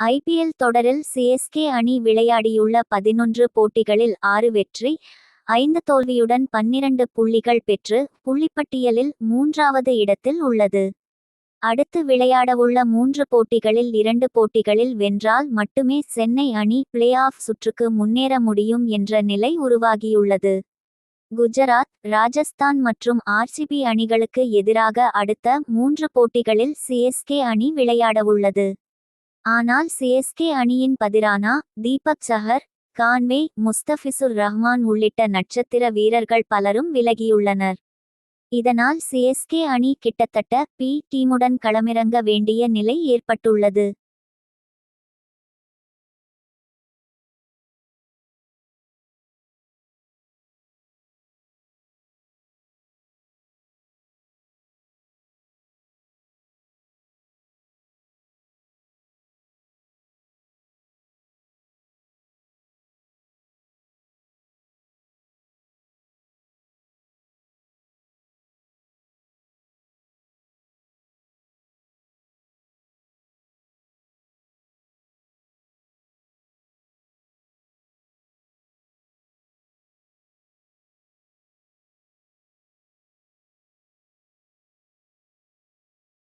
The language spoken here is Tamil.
ஐபிஎல் தொடரில் சிஎஸ்கே அணி விளையாடியுள்ள 11 போட்டிகளில் 6 வெற்றி 5 தோல்வியுடன் 12 புள்ளிகள் பெற்று புள்ளிப்பட்டியலில் 3வது இடத்தில் உள்ளது. அடுத்து விளையாடவுள்ள 3 போட்டிகளில் 2 போட்டிகளில் வென்றால் மட்டுமே சென்னை அணி பிளே ஆஃப் சுற்றுக்கு முன்னேற முடியும் என்ற நிலை உருவாகியுள்ளது. குஜராத், ராஜஸ்தான் மற்றும் ஆர்சிபி அணிகளுக்கு எதிராக அடுத்த 3 போட்டிகளில் சிஎஸ்கே அணி விளையாடவுள்ளது. ஆனால் சிஎஸ்கே அணியின் பதிரானா, தீபக் சஹர், கான்வே, முஸ்தபிசுர் ரஹ்மான் உள்ளிட்ட நட்சத்திர வீரர்கள் பலரும் விலகியுள்ளனர். இதனால் சிஎஸ்கே அணி கிட்டத்தட்ட பி டீமுடன் களமிறங்க வேண்டிய நிலை ஏற்பட்டுள்ளது.